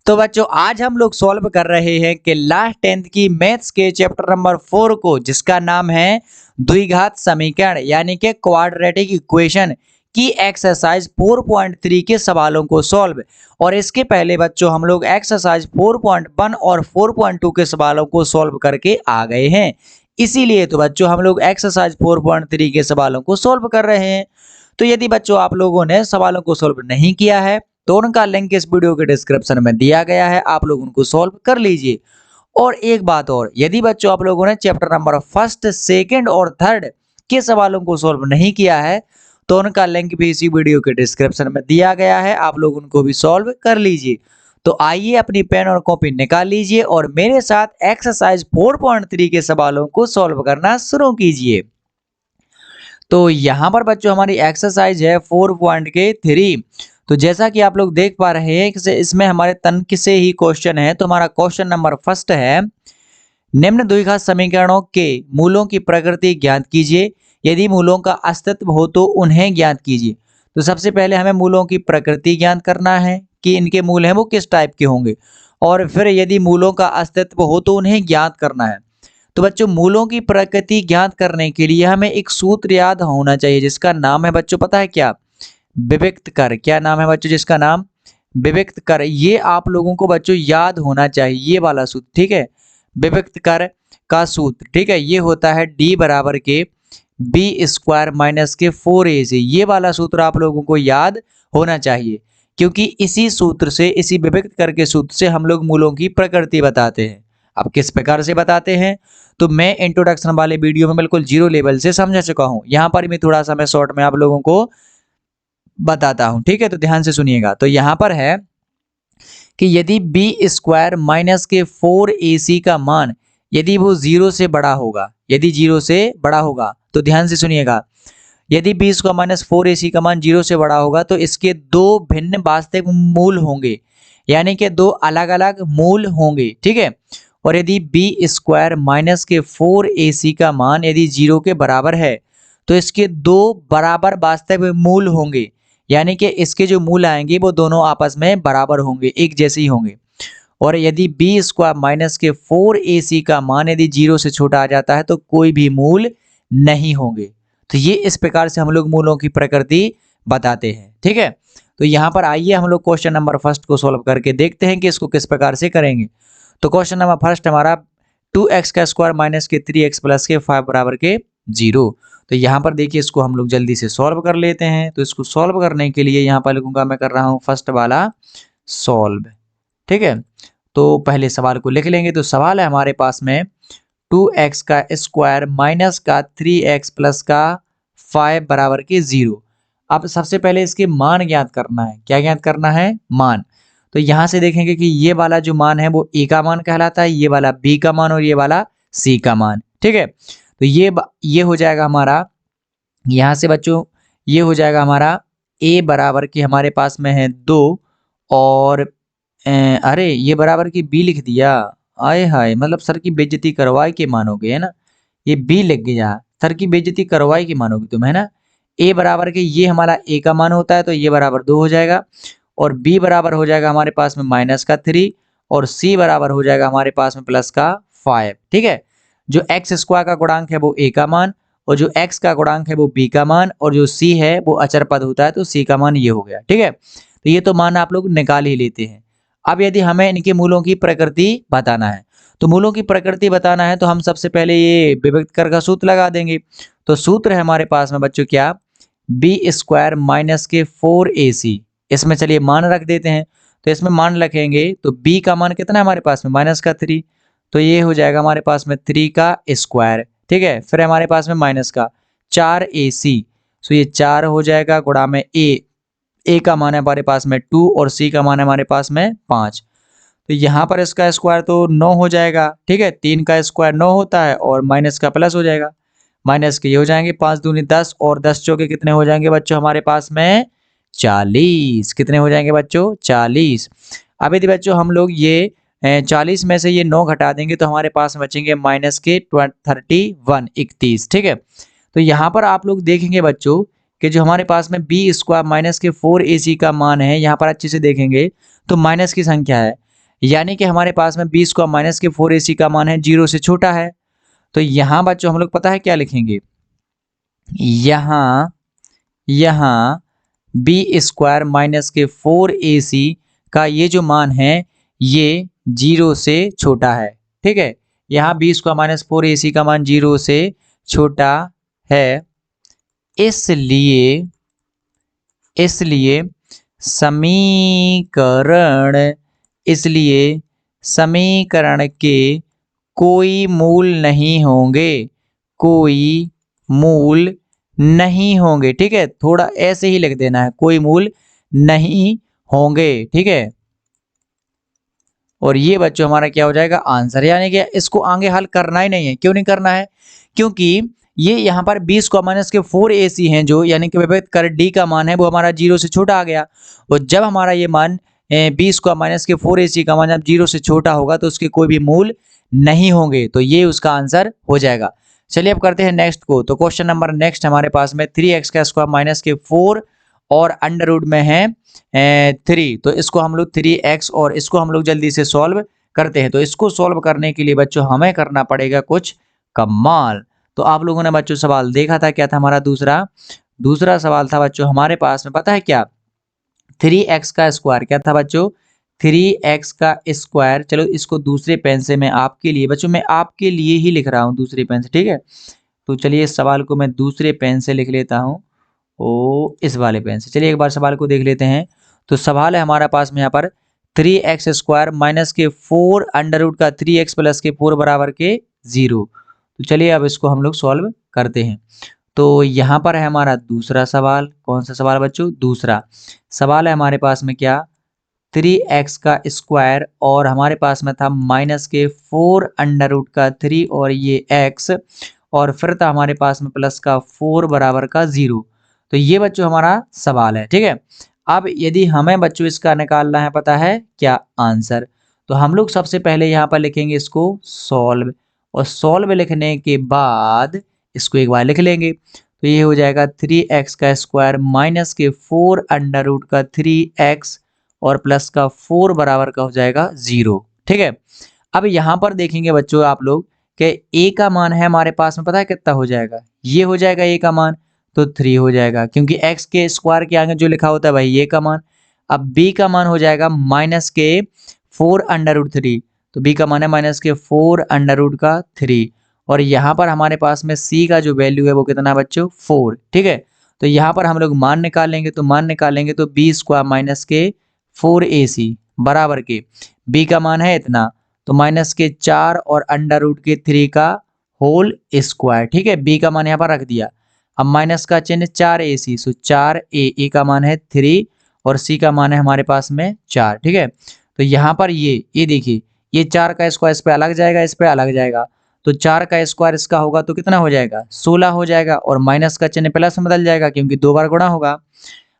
तो बच्चों आज हम लोग सॉल्व कर रहे हैं कि लास्ट 10th की मैथ्स के चैप्टर नंबर 4 को, जिसका नाम है द्विघात समीकरण यानी कि क्वाड्रेटिक इक्वेशन की एक्सरसाइज 4.3 के सवालों को सॉल्व। और इसके पहले बच्चों हम लोग एक्सरसाइज 4.1 और 4.2 के सवालों को सॉल्व करके आ गए हैं। इसीलिए तो बच्चों हम लोग एक्सरसाइज 4.3 के सवालों को सॉल्व कर रहे हैं। तो यदि बच्चों आप लोगों ने सवालों को सॉल्व नहीं किया है तो उनका लिंक इस वीडियो के डिस्क्रिप्शन में दिया गया है, आप लोग उनको सॉल्व कर लीजिए। और एक बात और, यदि बच्चों आप लोगों ने चैप्टर नंबर फर्स्ट, सेकंड और थर्ड के सवालों को सॉल्व नहीं किया है तो उनका लिंक भी इसी वीडियो के डिस्क्रिप्शन में दिया गया है, आप लोग उनको भी सॉल्व कर लीजिए। तो आइए अपनी पेन और कॉपी निकाल लीजिए और मेरे साथ एक्सरसाइज 4.3 के सवालों को सॉल्व करना शुरू कीजिए। तो यहाँ पर बच्चों हमारी एक्सरसाइज है 4.3। तो जैसा कि आप लोग देख पा रहे हैं कि इसमें हमारे तंक से ही क्वेश्चन है। तो हमारा क्वेश्चन नंबर फर्स्ट है, निम्न द्विघात समीकरणों के मूलों की प्रकृति ज्ञात कीजिए, यदि मूलों का अस्तित्व हो तो उन्हें ज्ञात कीजिए। तो सबसे पहले हमें मूलों की प्रकृति ज्ञात करना है कि इनके मूल हैं वो किस टाइप के होंगे, और फिर यदि मूलों का अस्तित्व हो तो उन्हें ज्ञात करना है। तो बच्चों मूलों की प्रकृति ज्ञात करने के लिए हमें एक सूत्र याद होना चाहिए, जिसका नाम है बच्चों पता है क्या? विभक्त कर। क्या नाम है बच्चों जिसका नाम? विभक्त कर। ये आप लोगों को बच्चों याद होना चाहिए, ये वाला सूत्र, ठीक है। विभक्त कर का सूत्र, ठीक है, ये होता है d बराबर के बी स्क्वायर माइनस के 4ac। ये वाला सूत्र आप लोगों को याद होना चाहिए, क्योंकि इसी सूत्र से, इसी विभक्त कर के सूत्र से हम लोग मूलों की प्रकृति बताते हैं। अब किस प्रकार से बताते हैं तो मैं इंट्रोडक्शन वाले वीडियो में बिल्कुल जीरो लेवल से समझा चुका हूँ। यहाँ पर भी थोड़ा सा मैं शॉर्ट में आप लोगों को बताता हूं, ठीक है। तो ध्यान से सुनिएगा। तो यहां पर है कि यदि बी स्क्वायर माइनस के 4ac का मान यदि वो 0 से बड़ा होगा, यदि 0 से बड़ा होगा, तो ध्यान से सुनिएगा, यदि बी स्क्वायर माइनस 4ac का मान 0 से बड़ा होगा तो इसके दो भिन्न वास्तविक मूल होंगे, यानी कि दो अलग अलग मूल होंगे, ठीक है। और यदि बी स्क्वायर माइनस के 4ac का मान यदि 0 के बराबर है तो इसके दो बराबर वास्तविक मूल होंगे, यानी कि इसके जो मूल आएंगे वो दोनों आपस में बराबर होंगे, एक जैसे ही होंगे। और यदि बी स्क्वायर माइनस के 4ac का मान यदि 0 से छोटा आ जाता है तो कोई भी मूल नहीं होंगे। तो ये इस प्रकार से हम लोग मूलों की प्रकृति बताते हैं, ठीक है। तो यहाँ पर आइए हम लोग क्वेश्चन नंबर फर्स्ट को सॉल्व करके देखते हैं कि इसको किस प्रकार से करेंगे। तो क्वेश्चन नंबर फर्स्ट हमारा 2x का स्क्वायर माइनस के 3x प्लस के 5 बराबर के 0। तो यहाँ पर देखिए इसको हम लोग जल्दी से सॉल्व कर लेते हैं। तो इसको सॉल्व करने के लिए यहाँ पर लिखूंगा, मैं कर रहा हूँ फर्स्ट वाला सॉल्व, ठीक है। तो पहले सवाल को लिख लेंगे। तो सवाल है हमारे पास में 2x का स्क्वायर माइनस का 3x प्लस का 5 बराबर के 0। अब सबसे पहले इसके मान ज्ञात करना है। क्या ज्ञात करना है? मान। तो यहाँ से देखेंगे कि ये वाला जो मान है वो a का मान कहलाता है, ये वाला b का मान और ये वाला c का मान, ठीक है। तो ये हो जाएगा हमारा, यहाँ से बच्चों ये हो जाएगा हमारा a बराबर की हमारे पास में है 2 और अरे ये बराबर की b लिख दिया, आए हाय, मतलब सर की बेइज्जती करवाई के मानोगे, है ना। ये b लिख गया, सर की बेइज्जती करवाई के मानोगे तुम, है ना। a बराबर के ये हमारा a का मान होता है तो ये बराबर 2 हो जाएगा, और b बराबर हो जाएगा हमारे पास में माइनस का 3, और c बराबर हो जाएगा हमारे पास में प्लस का 5, ठीक है। जो एक्स स्क्वायर का गुणांक है वो a का मान, और जो x का गुणांक है वो b का मान, और जो c है वो अचर पद होता है तो c का मान ये हो गया, ठीक है। तो ये तो मान आप लोग निकाल ही लेते हैं। अब यदि हमें इनके मूलों की प्रकृति बताना है, तो मूलों की प्रकृति बताना है तो हम सबसे पहले ये विभक्त कर का सूत्र लगा देंगे। तो सूत्र है हमारे पास में बच्चों क्या? बी स्क्वायर माइनस के 4ac। इसमें चलिए मान रख देते हैं। तो इसमें मान रखेंगे तो b का मान कितना है हमारे पास में? माइनस का 3। तो ये हो जाएगा हमारे पास में 3 का स्क्वायर, ठीक है। फिर हमारे पास में माइनस का 4ac, सो ये 4 हो जाएगा, गुणा में a का मान है हमारे पास में 2 और c का मान है हमारे पास में 5। तो यहाँ पर इसका स्क्वायर तो 9 हो जाएगा, ठीक है। 3 का स्क्वायर 9 होता है और माइनस का प्लस हो जाएगा, माइनस के ये हो जाएंगे 5 दूनी 10 और 10 चौके कितने हो जाएंगे बच्चों हमारे पास में? 40। कितने हो जाएंगे बच्चों? 40। अब यदि बच्चों हम लोग ये 40 में से ये 9 घटा देंगे तो हमारे पास बचेंगे माइनस के 31, ठीक है। तो यहाँ पर आप लोग देखेंगे बच्चों कि जो हमारे पास में बी स्क्वायर माइनस के 4ac का मान है, यहाँ पर अच्छे से देखेंगे तो माइनस की संख्या है, यानी कि हमारे पास में b स्क्वायर माइनस के 4ac का मान है 0 से छोटा है। तो यहाँ बच्चों हम लोग पता है क्या लिखेंगे, यहाँ b स्क्वायर माइनस के 4ac का ये जो मान है ये 0 से छोटा है। ठीक है, यहाँ b स्क्वायर माइनस 4ac का मान 0 से छोटा है, इसलिए समीकरण के कोई मूल नहीं होंगे, ठीक है, थोड़ा ऐसे ही लिख देना है, कोई मूल नहीं होंगे। ठीक है, और ये बच्चों हमारा क्या हो जाएगा, आंसर। यानी कि इसको आगे हल करना ही नहीं है। क्यों नहीं करना है, क्योंकि ये यहाँ पर 20 को माइनस के 4ac हैं जो, यानी कि विपरीत कर d का मान है वो हमारा 0 से छोटा आ गया। और जब हमारा ये मान 20 को माइनस के 4ac का मान जब 0 से छोटा होगा तो उसके कोई भी मूल नहीं होंगे, तो ये उसका आंसर हो जाएगा। चलिए अब करते हैं नेक्स्ट को। तो क्वेश्चन नंबर नेक्स्ट हमारे पास में 3x का स्क्वायर माइनस के 4 और अंडर रूट में है 3। तो इसको हम लोग 3x और इसको हम लोग जल्दी से सॉल्व करते हैं। तो इसको सॉल्व करने के लिए बच्चों हमें करना पड़ेगा कुछ कमाल। तो आप लोगों ने बच्चों सवाल देखा था, क्या था हमारा दूसरा सवाल था बच्चों हमारे पास में, पता है क्या, 3x का स्क्वायर। क्या था बच्चों, 3x का स्क्वायर। चलो इसको दूसरे पेन से मैं आपके लिए, बच्चों मैं आपके लिए ही लिख रहा हूँ दूसरे पेन से, ठीक है। तो चलिए इस सवाल को मैं दूसरे पेन से लिख लेता हूँ, इस वाले पेन से। चलिए एक बार सवाल को देख लेते हैं। तो सवाल है हमारा पास में यहाँ पर 3x स्क्वायर माइनस के 4 अंडर रूट का 3x प्लस के 4 बराबर के 0। तो चलिए अब इसको हम लोग सॉल्व करते हैं। तो यहाँ पर है हमारा दूसरा सवाल। कौन सा सवाल बच्चों, दूसरा सवाल है हमारे पास में क्या, 3x का स्क्वायर और हमारे पास में था माइनस के 4 अंडर रूट का 3 और ये x, और फिर था हमारे पास में प्लस का 4 बराबर का 0। तो ये बच्चों हमारा सवाल है, ठीक है। अब यदि हमें बच्चों इसका निकालना है, पता है क्या आंसर, तो हम लोग सबसे पहले यहाँ पर लिखेंगे इसको सॉल्व, और सॉल्व लिखने के बाद इसको एक बार लिख लेंगे। तो ये हो जाएगा 3x का स्क्वायर माइनस के 4 अंडर रूट का 3x और प्लस का 4 बराबर का हो जाएगा 0। ठीक है, अब यहाँ पर देखेंगे बच्चों आप लोग कि a का मान है हमारे पास में, पता है कितना हो जाएगा, ये हो जाएगा a का मान, तो 3 हो जाएगा, क्योंकि x के स्क्वायर के आगे जो लिखा होता है भाई ये का मान। अब b का मान हो जाएगा माइनस के 4 अंडर रूट 3, तो b का मान है माइनस के 4 अंडर रूट का 3, और यहाँ पर हमारे पास में c का जो वैल्यू है वो कितना है बच्चों, 4। ठीक है, तो यहाँ पर हम लोग मान निकालेंगे, तो मान निकालेंगे तो b स्क्वायर माइनस के 4ac बराबर के b का मान है इतना, तो माइनस के 4 और अंडर रूट के 3 का होल स्क्वायर। ठीक है, b का मान यहाँ पर रख दिया। अब माइनस का चिन्ह 4ac, सो 4a का मान है 3 और c का मान है हमारे पास में 4। ठीक है, तो यहाँ पर ये देखिए, ये 4 का स्क्वायर इस पे अलग जाएगा, इस पे अलग जाएगा, तो 4 का स्क्वायर इसका होगा तो कितना हो जाएगा, 16 हो जाएगा, और माइनस का चिन्ह प्लस में बदल जाएगा क्योंकि 2 बार गुणा होगा।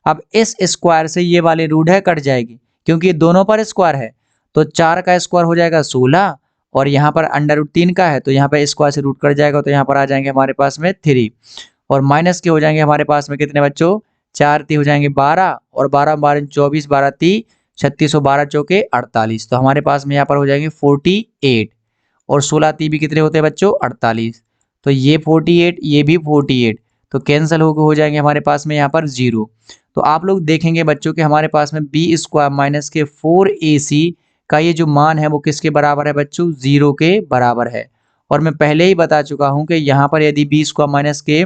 अब इस स्क्वायर से ये वाली रूट है कट जाएगी क्योंकि दोनों पर स्क्वायर है, तो 4 का स्क्वायर हो जाएगा 16, और यहाँ पर अंडर रूट 3 का है तो यहाँ पर स्क्वायर से रूट कट जाएगा, तो यहाँ पर आ जाएंगे हमारे पास में 3, और माइनस के हो जाएंगे हमारे पास में कितने बच्चों, 4 3 हो जाएंगे 12, और 12 12 24, 12 3 36, 12 चौके 48, तो हमारे पास में यहाँ पर हो जाएंगे 48, और 16 3 भी कितने होते हैं बच्चों, 48, तो ये 48 ये भी 48, तो कैंसिल हो जाएंगे हमारे पास में यहाँ पर 0। तो आप लोग देखेंगे बच्चों कि हमारे पास में b स्क्वायर माइनस के 4ac का ये जो मान है वो किसके बराबर है बच्चों, 0 के बराबर है। और मैं पहले ही बता चुका हूं कि यहाँ पर यदि b स्क्वायर माइनस के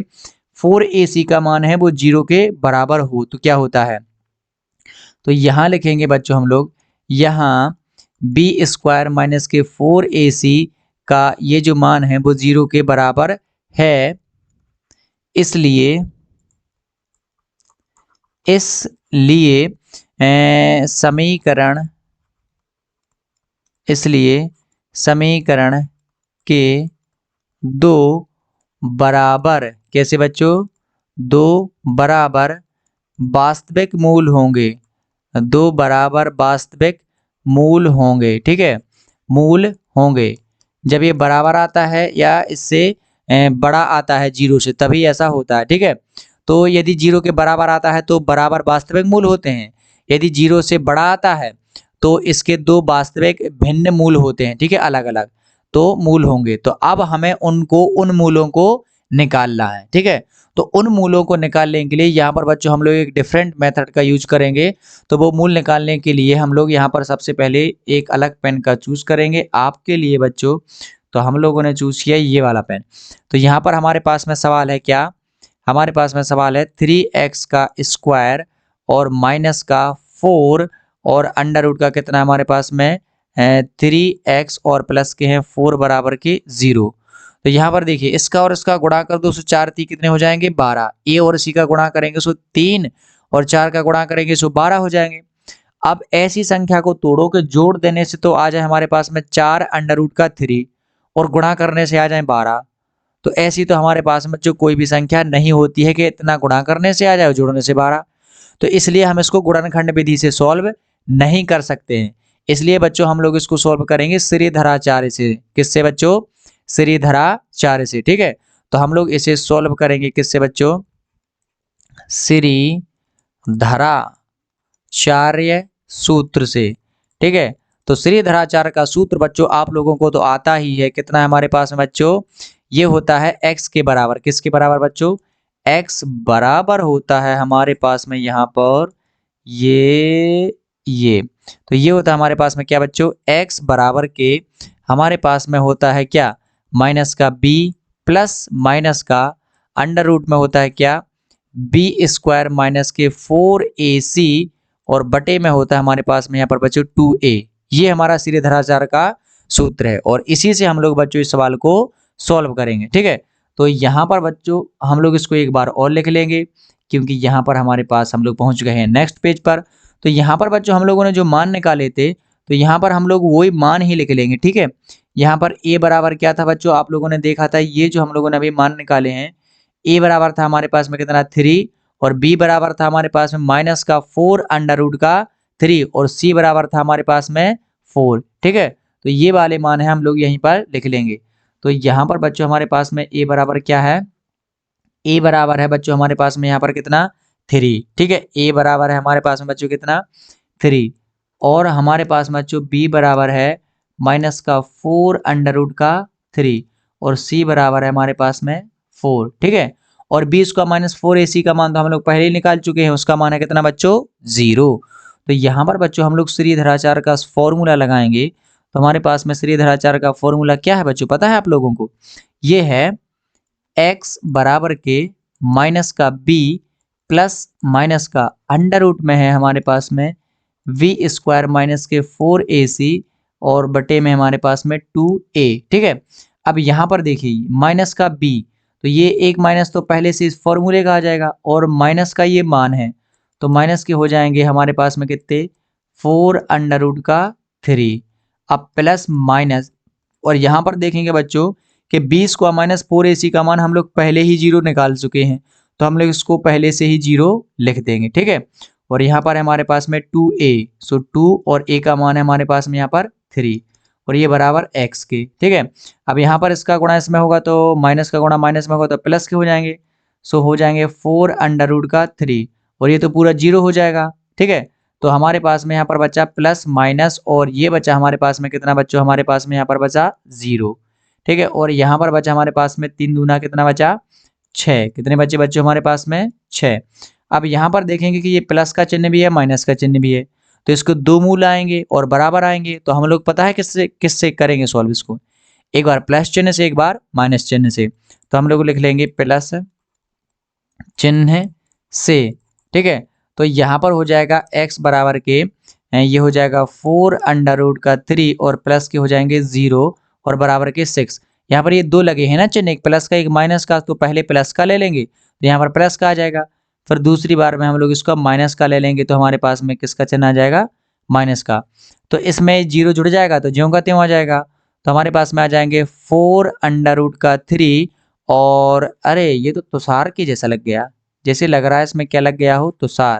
4ac का मान है वो 0 के बराबर हो तो क्या होता है, तो यहाँ लिखेंगे बच्चों हम लोग, यहाँ b स्क्वायर माइनस के 4ac का ये जो मान है वो 0 के बराबर है, इसलिए समीकरण के दो बराबर, कैसे बच्चों, दो बराबर वास्तविक मूल होंगे, दो बराबर वास्तविक मूल होंगे। ठीक है, मूल होंगे जब ये बराबर आता है या इससे बड़ा आता है 0 से, तभी ऐसा होता है। ठीक है, तो यदि 0 के बराबर आता है तो बराबर वास्तविक मूल होते हैं, यदि 0 से बड़ा आता है तो इसके दो वास्तविक भिन्न मूल होते हैं, ठीक है, अलग अलग तो मूल होंगे। तो अब हमें उन मूलों को निकालना है, ठीक है। तो उन मूलों को निकालने के लिए यहाँ पर बच्चों हम लोग एक डिफरेंट मेथड का यूज करेंगे। तो वो मूल निकालने के लिए हम लोग यहाँ पर सबसे पहले एक अलग पेन का चूज करेंगे आपके लिए बच्चों। तो हम लोगों ने चूज किया ये वाला पेन। तो यहाँ पर हमारे पास में सवाल है क्या, हमारे पास में सवाल है 3x का स्क्वायर और माइनस का 4 और अंडर रूट का कितना हमारे पास में 3x और प्लस के हैं 4 बराबर के 0। तो यहाँ पर देखिए इसका और इसका गुणा कर दो, 4 3 कितने हो जाएंगे 12। ए और सी का गुणा करेंगे सो 3 और 4 का गुणा करेंगे सो 12 हो जाएंगे। अब ऐसी संख्या को तोड़ो कि जोड़ देने से तो आ जाए हमारे पास में 4 अंडर रूट का 3 और गुणा करने से आ जाए 12। तो ऐसी तो हमारे पास में जो कोई भी संख्या नहीं होती है कि इतना गुणा करने से आ जाए जोड़ने से 12। तो इसलिए हम इसको गुणनखंड विधि से सॉल्व नहीं कर सकते हैं। इसलिए बच्चों हम लोग इसको सॉल्व करेंगे श्रीधराचार्य से। किससे बच्चों, श्रीधराचार्य से, ठीक है। तो हम लोग इसे सॉल्व करेंगे किससे बच्चों, श्रीधराचार्य सूत्र से, ठीक है। तो श्रीधराचार्य का सूत्र बच्चों आप लोगों को तो आता ही है, कितना है हमारे पास में बच्चों, ये होता है x के बराबर। किसके बराबर बच्चों, x बराबर होता है हमारे पास में यहाँ पर ये तो ये होता है हमारे पास में क्या बच्चों, x बराबर के हमारे पास में होता है क्या, माइनस का b प्लस माइनस का अंडर रूट में होता है क्या, b स्क्वायर माइनस के 4ac और बटे में होता है हमारे पास में यहाँ पर बच्चों 2a। ये हमारा श्रीधराचार्य का सूत्र है और इसी से हम लोग बच्चों इस सवाल को सॉल्व करेंगे, ठीक है। तो यहाँ पर बच्चों हम लोग इसको एक बार और लिख लेंगे क्योंकि यहाँ पर हमारे पास हम लोग पहुँच गए हैं नेक्स्ट पेज पर। तो यहाँ पर बच्चों हम लोगों ने जो मान निकाले थे तो यहाँ पर हम लोग वही मान ही लिख लेंगे, ठीक है। यहाँ पर a बराबर क्या था बच्चों, आप लोगों ने देखा था, ये जो हम लोगों ने अभी मान निकाले हैं, a बराबर था हमारे पास में कितना 3 और b बराबर था हमारे पास में माइनस का 4 अंडर रूट का 3 और c बराबर था हमारे पास में 4, ठीक है। तो ये वाले मान है हम लोग यहीं पर लिख लेंगे। तो यहाँ पर बच्चों हमारे पास में a बराबर क्या है, a बराबर है बच्चों हमारे पास में यहाँ पर कितना 3, ठीक है। a बराबर है हमारे पास में बच्चों कितना 3 और हमारे पास में बच्चों b बराबर है माइनस का 4 अंडर रूट का 3 और c बराबर है हमारे पास में 4, ठीक है। और b का माइनस 4ac का मान तो हम लोग पहले ही निकाल चुके हैं, उसका मान है कितना बच्चों 0। तो यहाँ पर बच्चों हम लोग श्रीधराचार्य का फॉर्मूला लगाएंगे। तो हमारे पास में श्रीधराचार्य का फॉर्मूला क्या है बच्चों, पता है आप लोगों को, ये है x बराबर के माइनस का b प्लस माइनस का अंडर रूट में है हमारे पास में v स्क्वायर माइनस के 4ac और बटे में हमारे पास में 2a, ठीक है। अब यहाँ पर देखिए माइनस का b, तो ये एक माइनस तो पहले से इस फॉर्मूले का आ जाएगा और माइनस का ये मान है तो माइनस के हो जाएंगे हमारे पास में कितने 4 अंडर रूट का 3। अब प्लस माइनस और यहाँ पर देखेंगे बच्चों कि 20 को माइनस 4ac का मान हम लोग पहले ही 0 निकाल चुके हैं तो हम लोग इसको पहले से ही 0 लिख देंगे, ठीक है। और यहाँ पर हमारे पास में 2a, सो 2 और a का मान है हमारे पास में यहाँ पर 3 और ये बराबर x के, ठीक है। अब यहाँ पर इसका गुणा इसमें होगा तो माइनस का गुणा माइनस में होगा तो प्लस के हो जाएंगे, सो हो जाएंगे 4 अंडर रूट का 3 और ये तो पूरा 0 हो जाएगा, ठीक है। तो हमारे पास में यहाँ पर बचा प्लस माइनस और ये बचा हमारे पास में कितना बच्चों, हमारे पास में यहाँ पर बचा 0, ठीक है। और यहाँ पर बचा हमारे पास में 3 दूना कितना बचा 6, कितने बच्चे बच्चों हमारे पास में 6। अब यहाँ पर देखेंगे कि ये प्लस का चिन्ह भी है माइनस का चिन्ह भी है तो इसको दो मूल आएंगे और बराबर आएंगे तो हम लोग पता है किससे किससे करेंगे सॉल्व इसको, एक बार प्लस चिन्ह से एक बार माइनस चिन्ह से। तो हम लोग लिख लेंगे प्लस चिन्ह से, ठीक है। तो यहाँ पर हो जाएगा x बराबर के ये हो जाएगा 4 अंडर रूट का 3 और प्लस के हो जाएंगे 0 और बराबर के 6। यहाँ पर ये दो लगे हैं ना चिन्ह, एक प्लस का एक माइनस का, तो पहले प्लस का ले लेंगे तो यहाँ पर प्लस का आ जाएगा, फिर दूसरी बार में हम लोग इसका माइनस का ले लेंगे तो हमारे पास में किसका चिन्ह आ जाएगा माइनस का। तो इसमें 0 जुड़ जाएगा तो ज्यों का त्यों आ जाएगा। तो हमारे पास में आ जाएंगे 4 अंडर रूट का 3 और अरे ये तो तुषार की जैसा लग गया, जैसे लग रहा है इसमें क्या लग गया हो तुषार।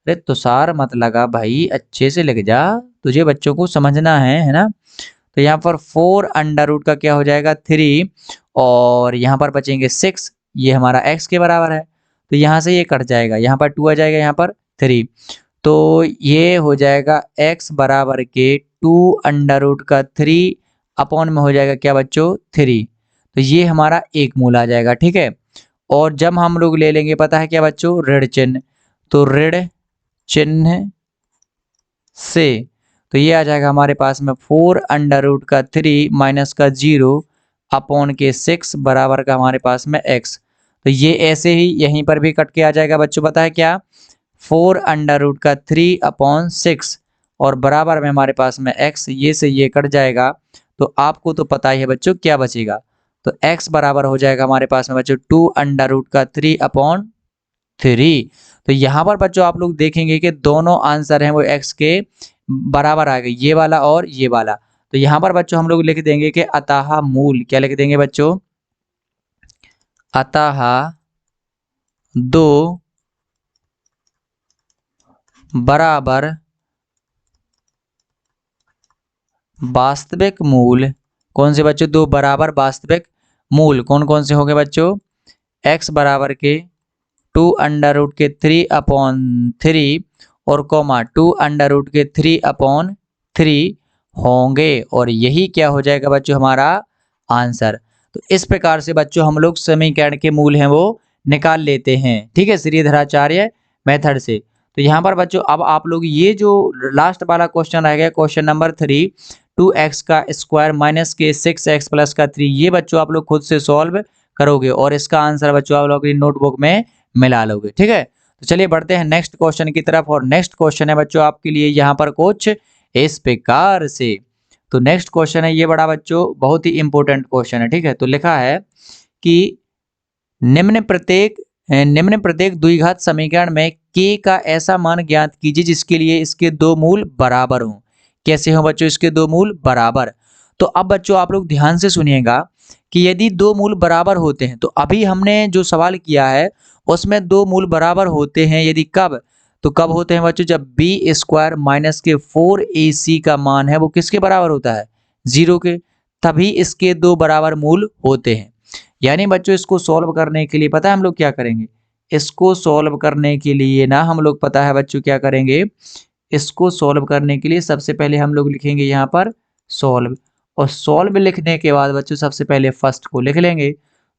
अरे तुषार मत लगा भाई, अच्छे से लग जा, तुझे बच्चों को समझना है ना। तो यहाँ पर 4 अंडर रूट का क्या हो जाएगा 3 और यहाँ पर बचेंगे 6, ये हमारा x के बराबर है तो यहाँ से ये कट जाएगा, यहाँ पर 2 आ जाएगा यहाँ पर 3। तो ये हो जाएगा x बराबर के 2√3 अपॉन में हो जाएगा क्या बच्चों 3। तो ये हमारा 1 मूल आ जाएगा, ठीक है। और जब हम लोग ले लेंगे पता है क्या बच्चों ऋण चिन्ह, तो ऋण चिन्ह से तो ये आ जाएगा हमारे पास में 4√3 माइनस का 0 अपॉन के 6 बराबर का हमारे पास में x। तो ये ऐसे ही यहीं पर भी कट के आ जाएगा बच्चों, पता है क्या 4√3 अपॉन 6 और बराबर में हमारे पास में x, ये से ये कट जाएगा। तो आपको तो पता ही है बच्चों क्या बचेगा, तो x बराबर हो जाएगा हमारे पास में बच्चों 2√3 अपॉन 3। तो यहाँ पर बच्चों आप लोग देखेंगे कि दोनों आंसर हैं वो x के बराबर आ गए, ये वाला और ये वाला। तो यहाँ पर बच्चों हम लोग लिख देंगे कि अतः मूल, क्या लिख देंगे बच्चों, अतः 2 बराबर वास्तविक मूल, कौन से बच्चों 2 बराबर वास्तविक मूल कौन कौन से होंगे बच्चों, x बराबर के 2√3 अपॉन 3 और कॉमा 2√3 अपॉन 3 होंगे। और यही क्या हो जाएगा बच्चों हमारा आंसर। तो इस प्रकार से बच्चों हम लोग समीकरण के मूल हैं वो निकाल लेते हैं, ठीक है, श्रीधराचार्य मेथड से। तो यहाँ पर बच्चों अब आप लोग ये जो लास्ट वाला क्वेश्चन रह गया क्वेश्चन नंबर 3, 2x का स्क्वायर माइनस के 6x प्लस का 3, ये बच्चों आप लोग खुद से सॉल्व करोगे और इसका आंसर बच्चों आप लोग अपनी नोटबुक में मिला लोगे, ठीक है। तो चलिए बढ़ते हैं नेक्स्ट क्वेश्चन की तरफ। और नेक्स्ट क्वेश्चन है बच्चों आपके लिए यहाँ पर कुछ इस प्रकार से। तो नेक्स्ट क्वेश्चन है ये बड़ा बच्चों बहुत ही इंपॉर्टेंट क्वेश्चन है, ठीक है। तो लिखा है कि निम्न प्रत्येक द्विघात समीकरण में k का ऐसा मान ज्ञात कीजिए जिसके लिए इसके 2 मूल बराबर हों। कैसे हो बच्चों इसके 2 मूल बराबर। तो अब बच्चों आप लोग ध्यान से सुनिएगा कि यदि 2 मूल बराबर होते हैं, तो अभी हमने जो सवाल किया है उसमें 2 मूल बराबर होते हैं, यदि कब, तो कब होते हैं बच्चों जब b स्क्वायर माइनस के 4ac का मान है वो किसके बराबर होता है 0 के, तभी इसके 2 बराबर मूल होते हैं। यानी बच्चों इसको सॉल्व करने के लिए पता है हम लोग क्या करेंगे, इसको सॉल्व करने के लिए ना हम लोग पता है बच्चों क्या करेंगे, इसको सॉल्व करने के लिए सबसे पहले हम लोग लिखेंगे यहाँ पर सॉल्व, और सॉल्व लिखने के बाद बच्चों सबसे पहले फर्स्ट को लिख लेंगे।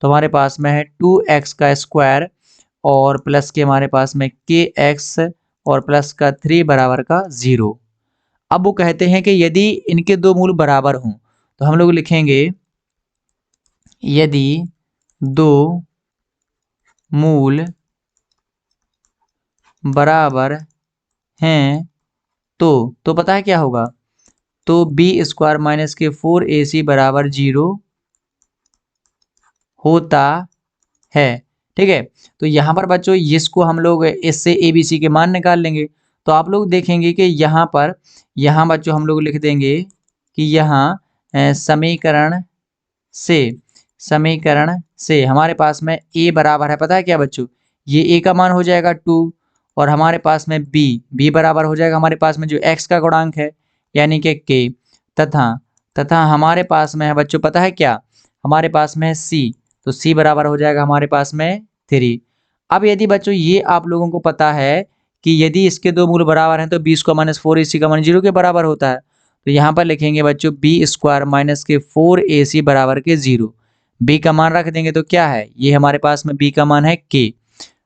तो हमारे पास में है 2x का स्क्वायर और प्लस के हमारे पास में kx और प्लस का 3 बराबर का 0। अब वो कहते हैं कि यदि इनके 2 मूल बराबर हों, तो हम लोग लिखेंगे यदि 2 मूल बराबर हैं तो पता है क्या होगा, तो b स्क्वायर माइनस के 4ac बराबर 0 होता है, ठीक है। तो यहाँ पर बच्चों इसको हम लोग इससे abc के मान निकाल लेंगे। तो आप लोग देखेंगे कि यहाँ पर यहाँ बच्चों हम लोग लिख देंगे कि यहाँ समीकरण से हमारे पास में a बराबर है पता है क्या बच्चों, ये a का मान हो जाएगा 2 और हमारे पास में b बराबर हो जाएगा हमारे पास में जो x का गुणांक है यानी कि k, तथा हमारे पास में है बच्चों पता है क्या, हमारे पास में है c, तो c बराबर हो जाएगा हमारे पास में 3। अब यदि बच्चों ये आप लोगों को पता है कि यदि इसके 2 मूल बराबर हैं तो 20 का माइनस 4ac का मान 0 के बराबर होता है। तो यहाँ पर लिखेंगे बच्चों b स्क्वायर माइनस के 4ac बराबर के 0, b का मान रख देंगे तो क्या है, ये हमारे पास में b का मान है k,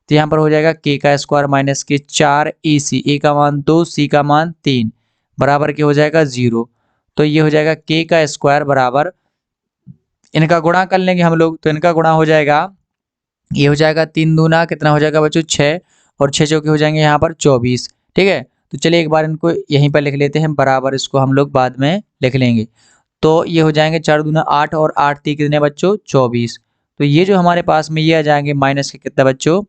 तो यहाँ पर हो जाएगा k का स्क्वायर माइनस के 4ac, a का मान 2 c का मान 3 बराबर के हो जाएगा 0। तो ये हो जाएगा k का स्क्वायर बराबर, इनका गुणा कर लेंगे हम लोग, तो इनका गुणा हो जाएगा, ये हो जाएगा 3 दूना कितना हो जाएगा बच्चों 6 और 6 चौके हो जाएंगे यहाँ पर 24, ठीक है। तो चलिए एक बार इनको यहीं पर लिख लेते हैं बराबर, इसको हम लोग बाद में लिख लेंगे। तो ये हो जाएंगे 4 दूना 8 और 8 3 कितने बच्चों 24। तो ये जो हमारे पास में ये आ जाएंगे माइनस के कितना बच्चों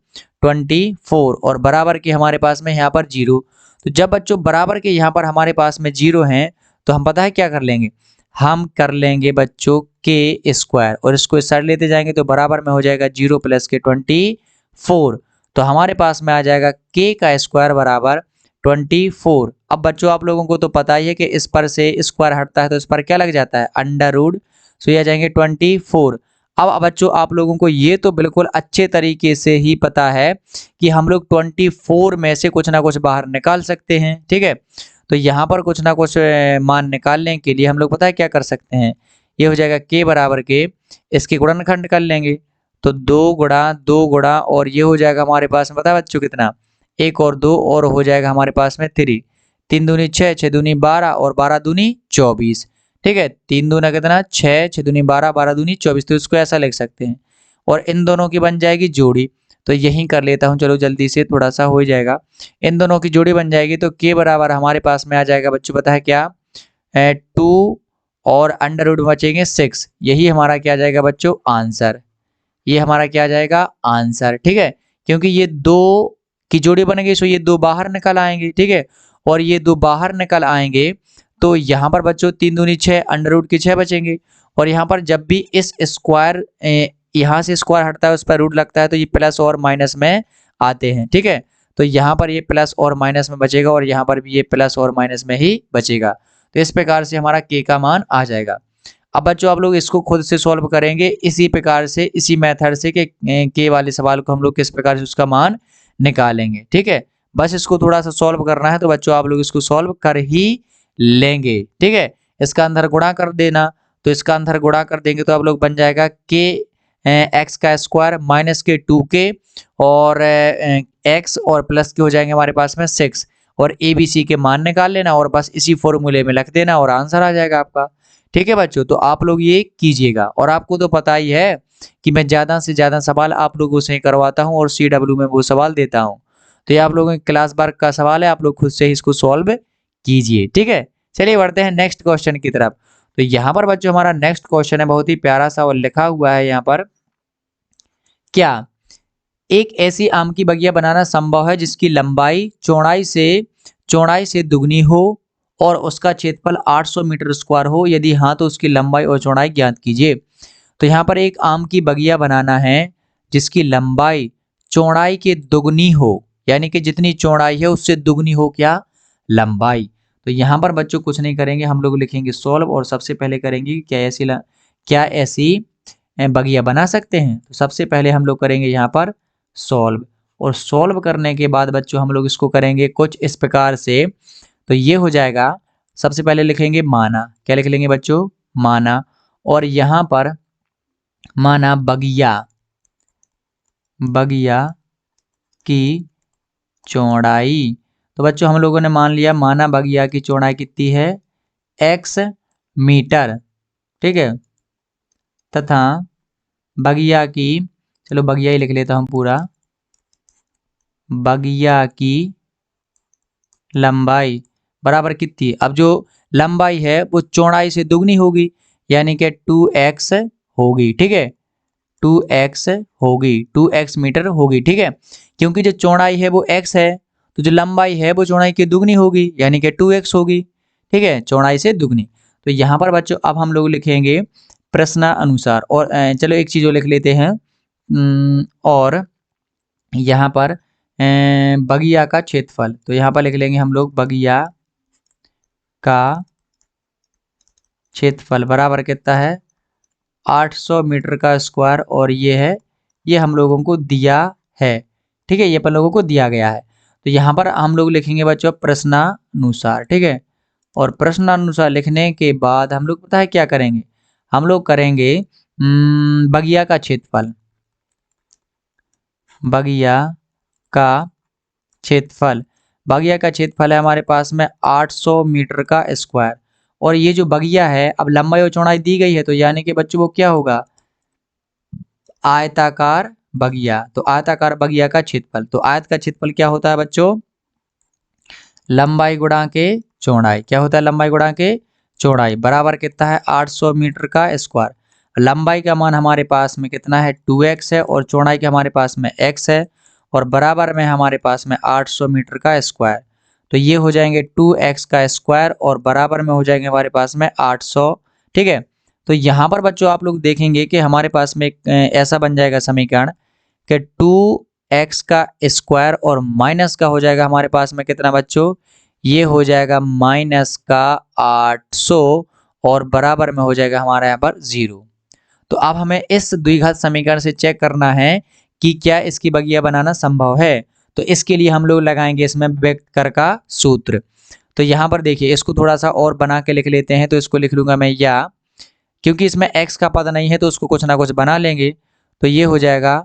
24 और बराबर के हमारे पास में यहाँ पर 0। तो जब बच्चों बराबर के यहाँ पर हमारे पास में 0 हैं तो हम पता है क्या कर लेंगे, हम कर लेंगे बच्चों के स्क्वायर और इसको इस साइड लेते जाएंगे तो बराबर में हो जाएगा 0 प्लस के 24। तो हमारे पास में आ जाएगा के का स्क्वायर बराबर 24। अब बच्चों आप लोगों को तो पता ही है कि इस पर से स्क्वायर हटता है तो इस पर क्या लग जाता है अंडर रूट, सो ये आ जाएंगे 24। अब बच्चों आप लोगों को ये तो बिल्कुल अच्छे तरीके से ही पता है कि हम लोग 24 में से कुछ ना कुछ बाहर निकाल सकते हैं, ठीक है। तो यहाँ पर कुछ ना कुछ मान निकालने के लिए हम लोग पता है क्या कर सकते हैं, ये हो जाएगा k बराबर के, इसके गुणनखंड कर लेंगे तो 2 गुणा और ये हो जाएगा हमारे पास में, पता है बच्चों कितना, 1 और 2 और हो जाएगा हमारे पास में 3, 3 दूनी 6, 6 दूनी 12 और 12 दूनी 24, ठीक है। 3 दूना कितना 6, 6 दूनी 12, 12 दूनी 24, तो इसको ऐसा लिख सकते हैं और इन दोनों की बन जाएगी जोड़ी। तो यही कर लेता हूँ, चलो जल्दी से थोड़ा सा हो जाएगा। इन दोनों की जोड़ी बन जाएगी तो k बराबर हमारे पास में आ जाएगा बच्चों, पता है क्या, 2 और अंडर रूट बचेंगे 6, यही हमारा क्या आ जाएगा बच्चों आंसर, ये हमारा क्या आ जाएगा आंसर, ठीक है। क्योंकि ये दो की जोड़ी बन गई सो ये दो बाहर निकल आएंगे, ठीक है। और ये दो बाहर निकल आएंगे तो यहाँ पर बच्चों 3 दूनी 6, अंडर रूट के 6 बचेंगे और यहाँ पर जब भी इस स्क्वायर यहाँ से स्क्वायर हटता है उस पर रूट लगता है तो ये प्लस और माइनस में आते हैं, ठीक है। तो यहाँ पर ये प्लस और माइनस में बचेगा और यहाँ पर भी ये प्लस और माइनस में ही बचेगा। तो इस प्रकार से हमारा k का मान आ जाएगा। अब बच्चों आप लोग इसको खुद से सॉल्व करेंगे इसी प्रकार से, इसी मेथड से कि के वाले सवाल को हम लोग किस प्रकार से उसका मान निकालेंगे, ठीक है। बस इसको थोड़ा सा सॉल्व करना है तो बच्चों आप लोग इसको सॉल्व कर ही लेंगे, ठीक है। इसका अंदर गुणा कर देना, तो इसका अंदर गुणा कर देंगे तो आप लोग बन जाएगा के एक्स का स्क्वायर माइनस के 2k और एक्स और प्लस के हो जाएंगे हमारे पास में 6 और ए बी सी के मान निकाल लेना और बस इसी फॉर्मूले में रख देना और आंसर आ जाएगा आपका, ठीक है बच्चों। तो आप लोग ये कीजिएगा और आपको तो पता ही है कि मैं ज़्यादा से ज़्यादा सवाल आप लोगों से करवाता हूँ और CW में वो सवाल देता हूँ। तो ये आप लोगों के क्लास वर्क का सवाल है, आप लोग खुद से ही इसको सॉल्व कीजिए, ठीक है। चलिए बढ़ते हैं नेक्स्ट क्वेश्चन की तरफ। तो यहाँ पर बच्चों हमारा नेक्स्ट क्वेश्चन है बहुत ही प्यारा सा और लिखा हुआ है यहाँ पर, क्या एक ऐसी आम की बगिया बनाना संभव है जिसकी लंबाई चौड़ाई से दुगनी हो और उसका क्षेत्रफल 800 मीटर स्क्वायर हो, यदि हाँ तो उसकी लंबाई और चौड़ाई ज्ञात कीजिए। तो यहाँ पर एक आम की बगिया बनाना है जिसकी लंबाई चौड़ाई के दुगनी हो, यानी कि जितनी चौड़ाई है उससे दुगनी हो क्या लंबाई। तो यहाँ पर बच्चों कुछ नहीं करेंगे, हम लोग लिखेंगे सॉल्व और सबसे पहले करेंगे क्या ऐसी बगिया बना सकते हैं। तो सबसे पहले हम लोग करेंगे यहाँ पर सॉल्व और सॉल्व करने के बाद बच्चों हम लोग इसको करेंगे कुछ इस प्रकार से। तो ये हो जाएगा, सबसे पहले लिखेंगे माना, क्या लिख लेंगे बच्चों माना, और यहाँ पर माना बगिया की चौड़ाई। तो बच्चों हम लोगों ने मान लिया माना बगिया की चौड़ाई कितनी है x मीटर, ठीक है, तथा बगिया की, चलो बगिया ही लिख लेता हूँ पूरा, बगिया की लंबाई बराबर कितनी, अब जो लंबाई है वो चौड़ाई से दुगनी होगी यानी कि 2x होगी, ठीक है, 2x होगी, 2x मीटर होगी, ठीक है। क्योंकि जो चौड़ाई है वो x है तो जो लंबाई है वो चौड़ाई की दुगनी होगी यानी कि 2x होगी, ठीक है, चौड़ाई से दुगनी। तो यहाँ पर बच्चों अब हम लोग लिखेंगे प्रश्नानुसार और चलो एक चीज़ और लिख लेते हैं और यहाँ पर बगिया का क्षेत्रफल, तो यहाँ पर लिख लेंगे हम लोग बगिया का क्षेत्रफल बराबर कितना है 800 मीटर का स्क्वायर और ये हम लोगों को दिया है, ठीक है, ये अपन लोगों को दिया गया है। तो यहाँ पर हम लोग लिखेंगे बच्चों प्रश्नानुसार, ठीक है, और प्रश्नानुसार लिखने के बाद हम लोग पता है क्या करेंगे, हम लोग करेंगे बगिया का क्षेत्रफल, बगिया का क्षेत्रफल है हमारे पास में 800 मीटर का स्क्वायर और ये जो बगिया है अब लंबाई और चौड़ाई दी गई है तो यानी कि बच्चों वो क्या होगा आयताकार बगिया। तो आयताकार बगिया का क्षेत्रफल, तो आयत का क्षेत्रफल क्या होता है बच्चों लंबाई गुणा के चौड़ाई, क्या होता है लंबाई गुणा के चौड़ाई बराबर कितना है 800 मीटर का स्क्वायर। लंबाई का मान हमारे पास में कितना है 2x है और चौड़ाई के हमारे पास में x है और बराबर में हमारे पास में 800 मीटर का स्क्वायर। तो ये हो जाएंगे 2x का स्क्वायर और बराबर में हो जाएंगे हमारे पास में 800, ठीक है। तो यहाँ पर बच्चों आप लोग देखेंगे कि हमारे पास में ऐसा बन जाएगा समीकरण कि 2x का स्क्वायर और माइनस का हो जाएगा हमारे पास में कितना बच्चों, ये हो जाएगा माइनस का 800 और बराबर में हो जाएगा हमारे यहाँ पर 0। तो अब हमें इस द्विघात समीकरण से चेक करना है कि क्या इसकी बगिया बनाना संभव है। तो इसके लिए हम लोग लगाएंगे इसमें व्यक्त कर का सूत्र। तो यहाँ पर देखिए इसको थोड़ा सा और बना के लिख लेते हैं। तो इसको लिख लूंगा मैं या, क्योंकि इसमें x का पद नहीं है तो उसको कुछ ना कुछ बना लेंगे। तो ये हो जाएगा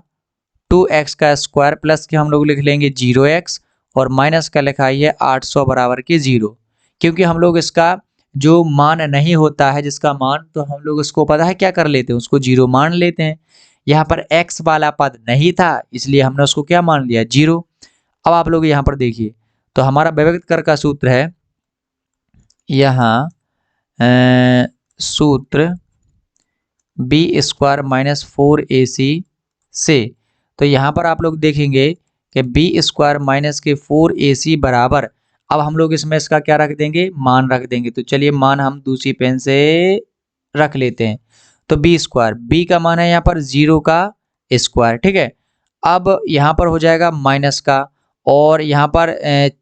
2x का स्क्वायर प्लस के हम लोग लिख लेंगे 0x और माइनस का लिखा है 800 बराबर के 0। क्योंकि हम लोग इसका जो मान नहीं होता है जिसका मान, तो हम लोग उसको पता है क्या कर लेते हैं, उसको 0 मान लेते हैं। यहाँ पर x वाला पद नहीं था इसलिए हमने उसको क्या मान लिया 0। अब आप लोग यहाँ पर देखिए, तो हमारा व्यक्त कर का सूत्र है यहाँ सूत्र बी स्क्वायर माइनस 4ac से। तो यहाँ पर आप लोग देखेंगे कि बी स्क्वायर माइनस के 4ac बराबर, अब हम लोग इसमें इसका क्या रख देंगे, मान रख देंगे। तो चलिए मान हम दूसरी पेन से रख लेते हैं। तो बी स्क्वायर, बी का मान है यहाँ पर 0 का स्क्वायर, ठीक है। अब यहाँ पर हो जाएगा माइनस का, और यहाँ पर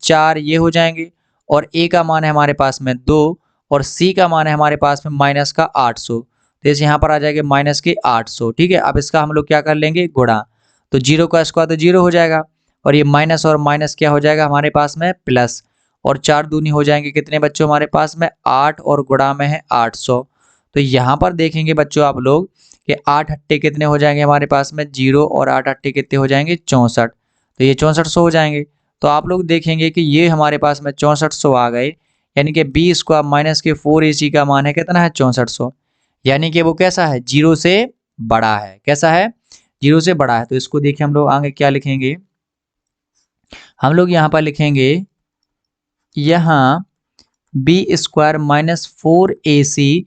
4 ये हो जाएंगे, और ए का मान है हमारे पास में 2, और सी का मान है हमारे पास में माइनस का 800। तो इस यहाँ पर आ जाएगा माइनस के 800, ठीक है। अब इसका हम लोग क्या कर लेंगे, गुणा। तो 0 का स्क्वायर तो 0 हो जाएगा, और ये माइनस और माइनस क्या हो जाएगा हमारे पास में प्लस, और 4 दूनी हो जाएंगे कितने बच्चों हमारे पास में 8, और गुणा में है 800। तो यहाँ पर देखेंगे बच्चों आप लोग कि 8 अट्टे कितने हो जाएंगे हमारे पास में 0, और 8 अट्टे कितने हो जाएंगे 64। तो ये 6400 हो जाएंगे। तो आप लोग देखेंगे कि ये हमारे पास में 6400 आ गए, यानी कि बी स्क्वायर माइनस के 4ac का मान है कितना है 6400, यानी कि वो कैसा है 0 से बड़ा है। कैसा है, 0 से बड़ा है। तो इसको देखिए हम लोग आगे क्या लिखेंगे, हम लोग यहाँ पर लिखेंगे यहाँ B square minus 4ac,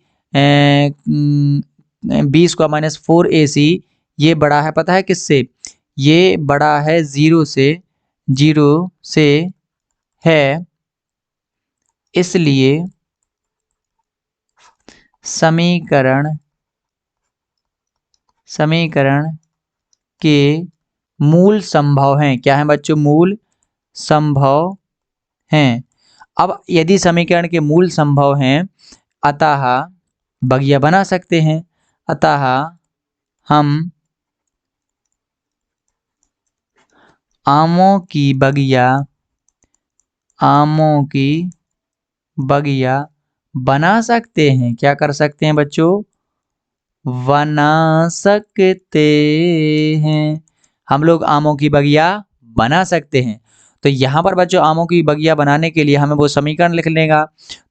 B square minus 4ac ये बड़ा है पता है किससे, ये बड़ा है 0 से, 0 से है, इसलिए समीकरण के मूल संभव हैं। क्या है बच्चों, मूल संभव हैं। अब यदि समीकरण के मूल संभव हैं, अतः बगिया बना सकते हैं। अतः हम आमों की बगिया बना सकते हैं। क्या कर सकते हैं बच्चों, बना सकते हैं। हम लोग आमों की बगिया बना सकते हैं। तो यहाँ पर बच्चों आमों की बगिया बनाने के लिए हमें वो समीकरण लिख लेगा।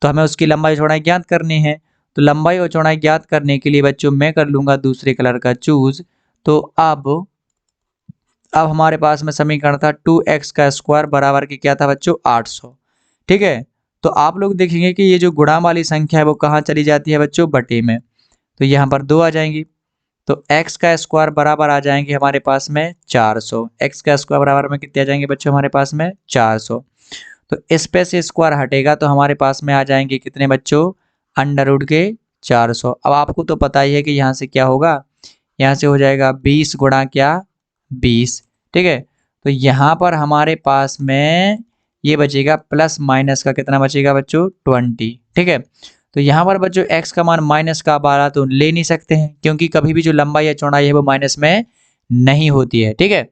तो हमें उसकी लंबाई चौड़ाई ज्ञात करनी है। तो लंबाई और चौड़ाई ज्ञात करने के लिए बच्चों मैं कर लूँगा दूसरे कलर का चूज। तो अब हमारे पास में समीकरण था 2x का स्क्वायर बराबर की क्या था बच्चों 800, ठीक है। तो आप लोग देखेंगे कि ये जो गुणा वाली संख्या है वो कहाँ चली जाती है बच्चों, बटे में। तो यहाँ पर 2 आ जाएंगी। तो x का स्क्वायर बराबर आ जाएंगे हमारे पास में 400। x का स्क्वायर बराबर में कितने आ जाएंगे बच्चों हमारे पास में 400। तो इस पे से स्क्वायर हटेगा तो हमारे पास में आ जाएंगे कितने बच्चों, अंडर रूट के 400। अब आपको तो पता ही है कि यहाँ से क्या होगा, यहाँ से हो जाएगा 20 गुणा क्या 20, ठीक है। तो यहाँ पर हमारे पास में ये बचेगा प्लस माइनस का कितना बचेगा बच्चों 20, ठीक है। तो यहाँ पर बच्चों x का मान माइनस का 12 तो ले नहीं सकते हैं, क्योंकि कभी भी जो लंबाई या चौड़ाई है वो माइनस में नहीं होती है, ठीक है।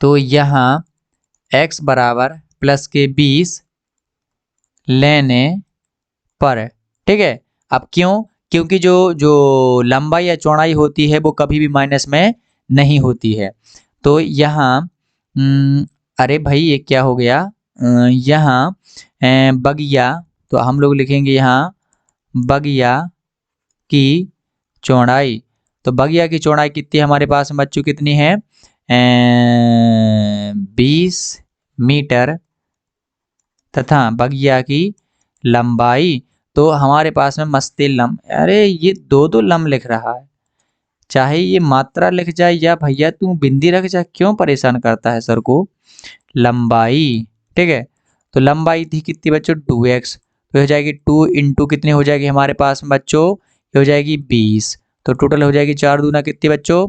तो यहाँ x बराबर प्लस के 20 लेने पर, ठीक है। अब क्यों, क्योंकि जो लंबाई या चौड़ाई होती है वो कभी भी माइनस में नहीं होती है। तो यहाँ अरे भाई ये क्या हो गया, यहाँ बगिया, तो हम लोग लिखेंगे यहाँ बगिया की चौड़ाई। तो बगिया की चौड़ाई कितनी हमारे पास बच्चों कितनी है 20 मीटर, तथा बगिया की लंबाई, तो हमारे पास में मस्ते लम, अरे ये दो लम लिख रहा है, चाहे ये मात्रा लिख जाए या भैया तू बिंदी रख जा, क्यों परेशान करता है सर को। लंबाई, ठीक है। तो लंबाई थी कितनी बच्चों 2x, तो हो जाएगी 2 इंटू कितनी हो जाएगी हमारे पास में बच्चों, ये हो जाएगी 20। तो टोटल हो जाएगी 4 दूना कितनी बच्चों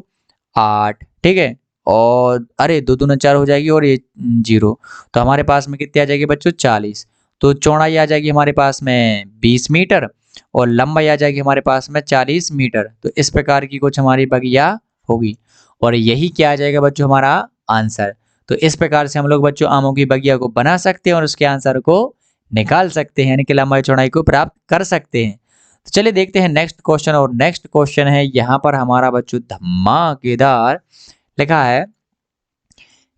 8, ठीक है। और अरे 2 दूना 4 हो जाएगी, और ये 0, तो हमारे पास में कितनी आ जाएगी बच्चों 40। तो चौड़ाई आ जाएगी हमारे पास में 20 मीटर, और लंबाई आ जाएगी हमारे पास में 40 मीटर। तो इस प्रकार की कुछ हमारी बगिया होगी और यही क्या आ जाएगा बच्चों हमारा आंसर। तो इस प्रकार से हम लोग बच्चों आमों की बगिया को बना सकते हैं और उसके आंसर को निकाल सकते हैं, यानी कि लंबाई चौड़ाई को प्राप्त कर सकते हैं। तो चलिए देखते हैं नेक्स्ट क्वेश्चन। और नेक्स्ट क्वेश्चन है यहाँ पर हमारा बच्चों धमाकेदार लिखा है,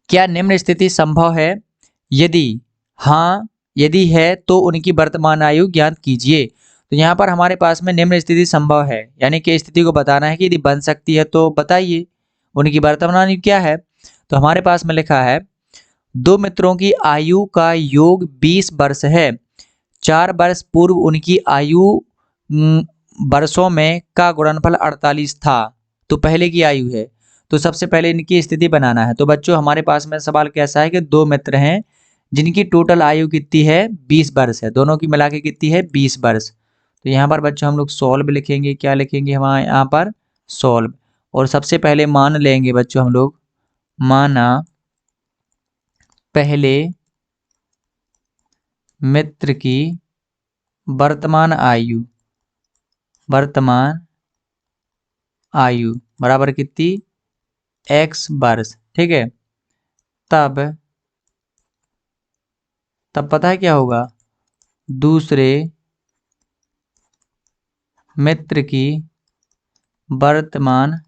क्या निम्न स्थिति संभव है? यदि हाँ, यदि है तो उनकी वर्तमान आयु ज्ञात कीजिए। तो यहाँ पर हमारे पास में निम्न स्थिति संभव है, यानी कि स्थिति को बताना है कि यदि बन सकती है तो बताइए उनकी वर्तमान आयु क्या है। तो हमारे पास में लिखा है, दो मित्रों की आयु का योग 20 वर्ष है। 4 वर्ष पूर्व उनकी आयु वर्षों में का गुणनफल 48 था। तो पहले की आयु है, तो सबसे पहले इनकी स्थिति बनाना है। तो बच्चों हमारे पास में सवाल कैसा है कि दो मित्र हैं जिनकी टोटल आयु कितनी है, 20 वर्ष है। दोनों की मिला के कितनी है, 20 वर्ष। तो यहाँ पर बच्चों हम लोग सॉल्व लिखेंगे। क्या लिखेंगे हमारे यहाँ पर, सॉल्व। और सबसे पहले मान लेंगे बच्चों हम लोग, माना पहले मित्र की वर्तमान आयु बराबर कितनी, x वर्ष। ठीक है, तब पता है क्या होगा, दूसरे मित्र की वर्तमान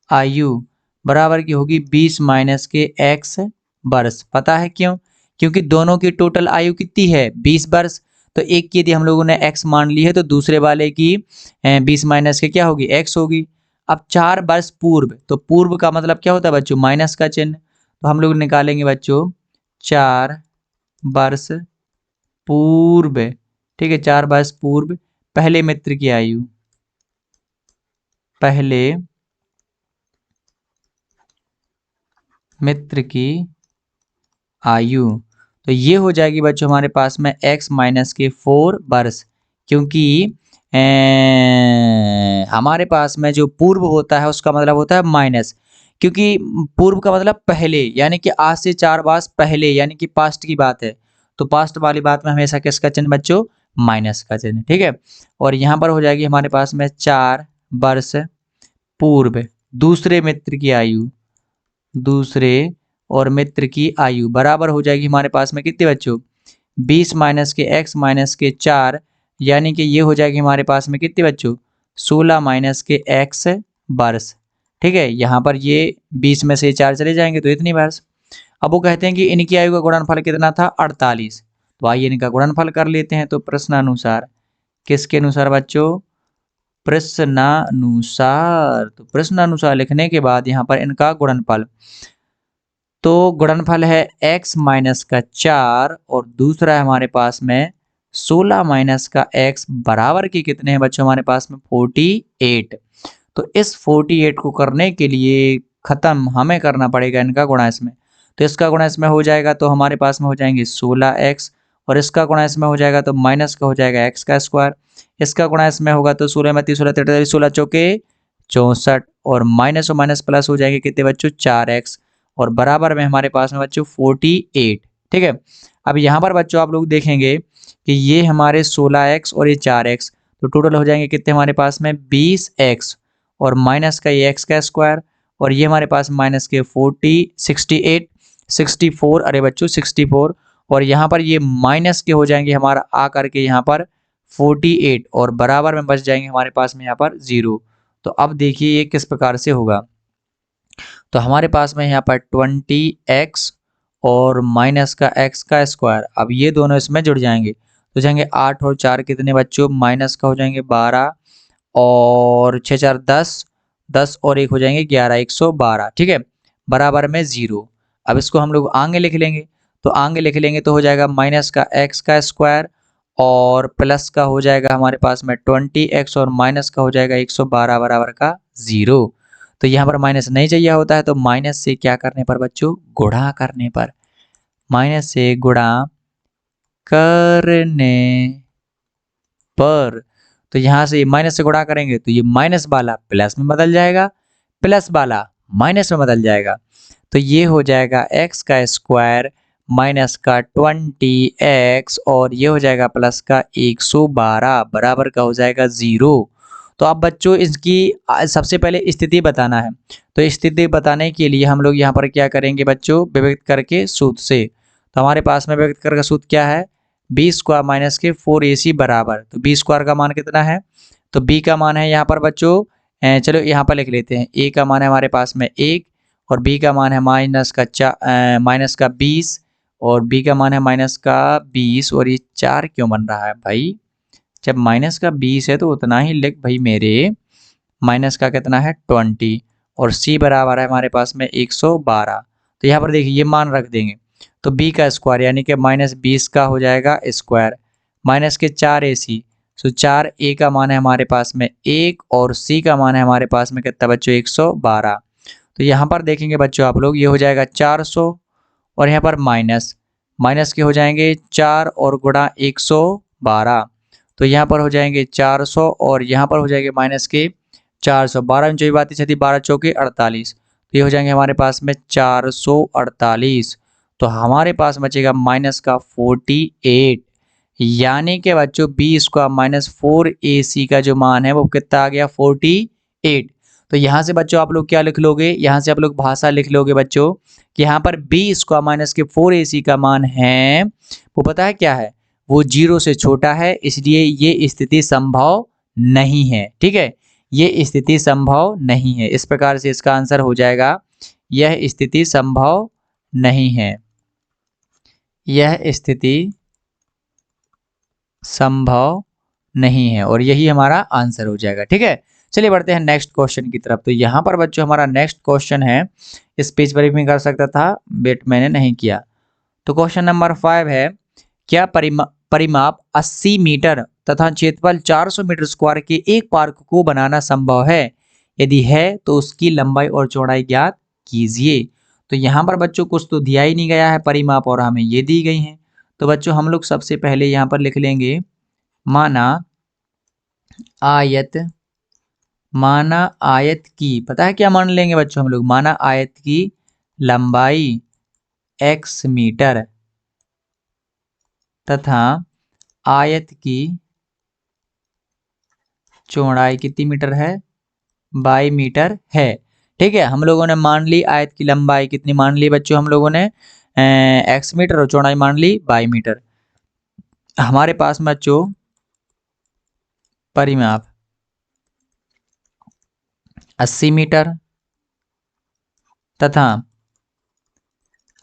आयु बराबर की होगी 20 माइनस के x वर्ष। पता है क्यों? क्योंकि दोनों की टोटल आयु कितनी है, 20 वर्ष। तो एक की यदि हम लोगों ने x मान ली है तो दूसरे वाले की 20 माइनस के क्या होगी, x होगी। अब 4 वर्ष पूर्व, तो पूर्व का मतलब क्या होता है बच्चों, माइनस का चिन्ह। तो हम लोग निकालेंगे बच्चों 4 वर्ष पूर्व। ठीक है, 4 वर्ष पूर्व पहले मित्र की आयु, पहले मित्र की आयु। तो ये हो जाएगी बच्चों हमारे पास में x माइनस के 4 वर्ष, क्योंकि हमारे पास में जो पूर्व होता है उसका मतलब होता है माइनस, क्योंकि पूर्व का मतलब पहले, यानी कि आज से 4 वर्ष पहले, यानी कि पास्ट की बात है। तो पास्ट वाली बात में हमेशा किसका चिन्ह बच्चों, माइनस का चिन्ह। ठीक है, और यहाँ पर हो जाएगी हमारे पास में 4 वर्ष पूर्व दूसरे मित्र की आयु, दूसरे और मित्र की आयु बराबर हो जाएगी हमारे पास में कितने बच्चों, 20 माइनस के x माइनस के 4, यानी कि ये हो जाएगी हमारे पास में कितने बच्चों, 16 माइनस के x वर्ष। ठीक है, यहाँ पर ये 20 में से 4 चले जाएंगे तो इतनी वर्ष। अब वो कहते हैं कि इनकी आयु का गुणनफल कितना था, 48। तो आइए इनका गुणनफल कर लेते हैं। तो प्रश्नानुसार, किसके अनुसार बच्चों, प्रश्नानुसार। तो प्रश्नानुसार लिखने के बाद यहाँ पर इनका गुणनफल, तो गुणनफल है x माइनस का 4 और दूसरा है हमारे पास में 16 माइनस का x बराबर के कितने हैं बच्चों, हमारे पास में 48। तो इस 48 को करने के लिए खत्म हमें करना पड़ेगा इनका गुणा इसमें। तो इसका गुणा इसमें हो जाएगा तो हमारे पास में हो जाएंगे 16x, और इसका गुणा इसमें हो जाएगा तो माइनस का हो जाएगा x का स्क्वायर। इसका गुणा इसमें होगा तो 16 में 16 33, 16 चौके 64, और माइनस प्लस हो जाएंगे कितने बच्चों, 4x, और बराबर में हमारे पास में बच्चों 48। ठीक है, अब यहाँ पर बच्चों आप लोग देखेंगे कि ये हमारे 16x और ये 4x, तो टोटल हो जाएंगे कितने हमारे पास में 20x, और माइनस का ये x का स्क्वायर, और ये हमारे पास माइनस के 68 64, अरे बच्चों 64, और यहाँ पर ये माइनस के हो जाएंगे हमारा आ करके यहाँ पर 48, और बराबर में बच जाएंगे हमारे पास में यहाँ पर 0। तो अब देखिए ये किस प्रकार से होगा। तो हमारे पास में यहाँ पर 20x और माइनस का x का स्क्वायर, अब ये दोनों इसमें जुड़ जाएंगे तो जाएंगे 8 और 4 कितने बच्चों, माइनस का हो जाएंगे 12, और 6 4 10, 10 और 1 हो जाएंगे 11, 112। ठीक है, बराबर में 0। अब इसको हम लोग आगे लिख लेंगे। तो आगे लिख लेंगे तो हो जाएगा माइनस का x का स्क्वायर और प्लस का हो जाएगा हमारे पास में 20x और माइनस का हो जाएगा 112 बराबर का 0। तो यहाँ पर माइनस नहीं चाहिए होता है, तो माइनस से क्या करने पर बच्चों, गुणा करने पर, माइनस से गुणा करने पर, तो यहाँ से माइनस से गुणा करेंगे तो ये माइनस वाला प्लस में बदल जाएगा, प्लस वाला माइनस में बदल जाएगा। तो ये हो जाएगा x का स्क्वायर माइनस का 20x और ये हो जाएगा प्लस का 112 बराबर का हो जाएगा 0। तो अब बच्चों इसकी सबसे पहले स्थिति बताना है। तो स्थिति बताने के लिए हम लोग यहाँ पर क्या करेंगे बच्चों, विभक्त करके सूत्र से। तो हमारे पास में विभक्त करके सूत्र क्या है, बी स्क्वायर माइनस के 4ac बराबर, तो बी स्क्वायर का मान कितना है, तो बी का मान है यहाँ पर बच्चों, चलो यहाँ पर लिख लेते हैं, ए का मान है हमारे पास में 1 और बी का मान है माइनस का 20 और बी का मान है माइनस का 20 और ये 4 क्यों बन रहा है भाई, जब माइनस का 20 है तो उतना ही लिख भाई मेरे, माइनस का कितना है 20 और सी बराबर है हमारे पास में 112। तो यहाँ पर देखिए ये मान रख देंगे, तो बी का स्क्वायर यानी कि -20 का हो जाएगा स्क्वायर माइनस के 4ac, सो 4a का मान है हमारे पास में 1 और c का मान है हमारे पास में कितना बच्चों 112। तो यहाँ पर देखेंगे बच्चों आप लोग, ये हो जाएगा 400 और यहाँ पर माइनस के हो जाएंगे 4 और गुणा 112, तो यहाँ पर हो जाएंगे 400 और यहाँ पर हो जाएंगे माइनस के 400, 12 में 24 छठी 12 चौके 48, तो ये हो जाएंगे हमारे पास में 448। तो हमारे पास बचेगा माइनस का 48, यानी कि बच्चों बी स्क्वायर माइनस 4ac का जो मान है वो कितना आ गया 48। तो यहाँ से बच्चों आप लोग क्या लिख लोगे, यहाँ से आप लोग भाषा लिख लोगे बच्चों कि यहाँ पर बी स्क्वायर माइनस के 4ac का मान है वो पता है क्या है, वो 0 से छोटा है, इसलिए ये स्थिति संभव नहीं है। ठीक है, ये स्थिति संभव नहीं है, इस प्रकार से इसका आंसर हो जाएगा यह स्थिति संभव नहीं है, यह स्थिति संभव नहीं है और यही हमारा आंसर हो जाएगा। ठीक है, चलिए बढ़ते हैं नेक्स्ट क्वेश्चन की तरफ। तो यहाँ पर बच्चों हमारा नेक्स्ट क्वेश्चन है, इस पेज पर भी कर सकता था बट मैंने नहीं किया। तो क्वेश्चन नंबर 5 है, क्या परिमाप 80 मीटर तथा क्षेत्रफल 400 मीटर स्क्वायर के एक पार्क को बनाना संभव है, यदि है तो उसकी लंबाई और चौड़ाई ज्ञात कीजिए। तो यहाँ पर बच्चों कुछ तो दिया ही नहीं गया है परिमाप और हमें ये दी गई हैं। तो बच्चों हम लोग सबसे पहले यहाँ पर लिख लेंगे माना आयत की, पता है क्या मान लेंगे बच्चों हम लोग, माना आयत की लंबाई x मीटर तथा आयत की चौड़ाई कितनी मीटर है, y मीटर है। ठीक है, हम लोगों ने मान ली आयत की लंबाई कितनी मान ली बच्चों, हम लोगों ने x मीटर और चौड़ाई मान ली y मीटर। हमारे पास में बच्चों परिमाप 80 मीटर तथा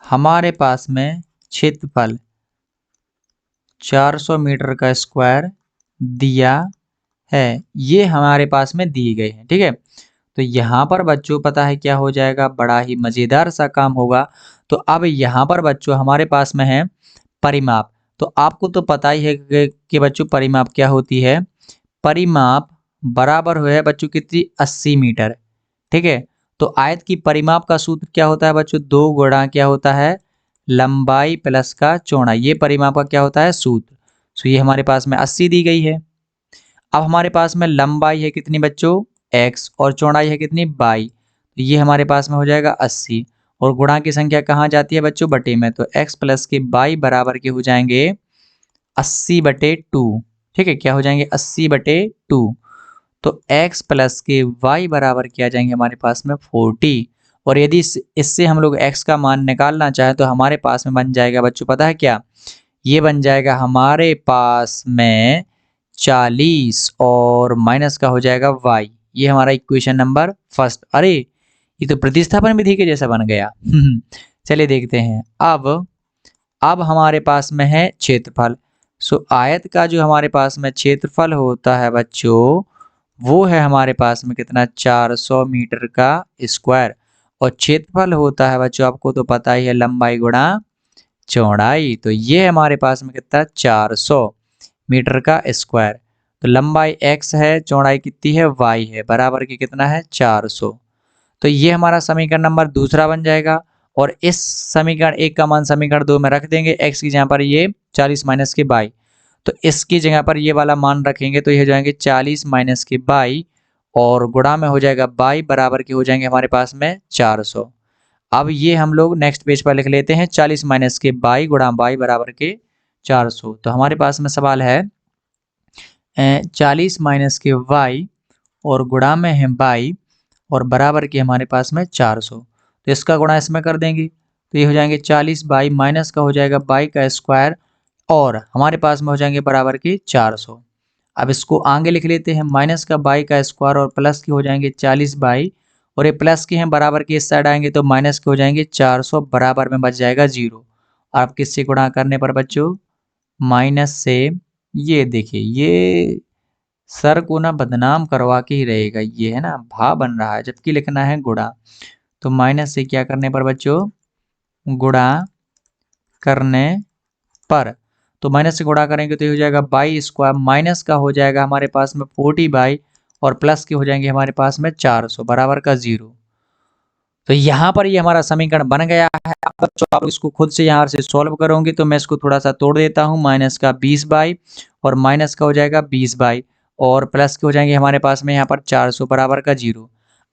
हमारे पास में क्षेत्रफल 400 मीटर का स्क्वायर दिया है, ये हमारे पास में दिए गए हैं। ठीक है, तो यहाँ पर बच्चों पता है क्या हो जाएगा, बड़ा ही मज़ेदार सा काम होगा। तो अब यहाँ पर बच्चों हमारे पास में है परिमाप, तो आपको तो पता ही है कि बच्चों परिमाप क्या होती है, परिमाप बराबर है बच्चों कितनी 80 मीटर। ठीक है, तो आयत की परिमाप का सूत्र क्या होता है बच्चों, 2 गुणा क्या होता है लंबाई प्लस का चौड़ाई, ये परिमाप का क्या होता है सूत्र। तो ये हमारे पास में 80 दी गई है। अब हमारे पास में लंबाई है कितनी बच्चों x और चौड़ाई है कितनी y, तो ये हमारे पास में हो जाएगा 80 और गुणा की संख्या कहाँ जाती है बच्चों बटे में, तो x प्लस के y बराबर के हो जाएंगे 80/2। ठीक है, क्या हो जाएंगे 80/2, तो x प्लस के y बराबर क्या जाएंगे हमारे पास में 40। और यदि इससे हम लोग x का मान निकालना चाहें तो हमारे पास में बन जाएगा बच्चों पता है क्या, ये बन जाएगा हमारे पास में 40 और माइनस का हो जाएगा y, ये हमारा इक्वेशन नंबर फर्स्ट। अरे ये तो प्रतिस्थापन विधि के जैसा बन गया। चलिए देखते हैं, अब हमारे पास में है क्षेत्रफल। सो आयत का जो हमारे पास में क्षेत्रफल होता है बच्चों वो है हमारे पास में कितना 400 मीटर का स्क्वायर, और क्षेत्रफल होता है बच्चों आपको तो पता ही है लंबाई गुणा चौड़ाई, तो ये हमारे पास में कितना 400 मीटर का स्क्वायर। तो लंबाई x है, चौड़ाई कितनी है y है, बराबर की कितना है 400। तो ये हमारा समीकरण नंबर दूसरा बन जाएगा और इस समीकरण 1 का मान समीकरण 2 में रख देंगे, x की जगह पर ये 40 माइनस के y, तो इसकी जगह पर ये वाला मान रखेंगे तो ये हो जाएंगे 40 माइनस के y और गुणा में हो जाएगा y बराबर के हो जाएंगे हमारे पास में 400। अब ये हम लोग नेक्स्ट पेज पर लिख लेते हैं 40 माइनस के बाई गुणा बाई बराबर के 400। तो हमारे पास में सवाल है 40 माइनस के वाई और गुणा में है बाई और बराबर के हमारे पास में 400। तो इसका गुणा इसमें कर देंगे तो ये हो जाएंगे 40 बाई माइनस का हो जाएगा बाई का स्क्वायर और हमारे पास में हो जाएंगे बराबर के 400। अब इसको आगे लिख लेते हैं माइनस का बाई का स्क्वायर और प्लस के हो जाएंगे 40 बाई और ये प्लस के हैं बराबर के इस साइड आएंगे तो माइनस के हो जाएंगे 400 बराबर में बच जाएगा 0। आप किससे गुणा करने पर बच्चों माइनस से। ये देखिए ये सर को ना बदनाम करवा के ही रहेगा, ये है ना भा बन रहा है जबकि लिखना है गुणा। तो माइनस से क्या करने पर बच्चों गुणा करने पर, तो माइनस से गुणा करेंगे तो ये हो जाएगा बाई स्क्वायर माइनस का हो जाएगा हमारे पास में 40 बाई और प्लस के हो जाएंगे हमारे पास में 400 बराबर का 0। तो यहाँ पर ये हमारा समीकरण बन गया है। अब बच्चों आप इसको खुद से यहाँ से सॉल्व करोगे तो मैं इसको थोड़ा सा तोड़ देता हूँ। माइनस का 20 बाई और माइनस का हो जाएगा 20 बाई और प्लस के हो जाएंगे हमारे पास में यहाँ पर 400 बराबर का 0।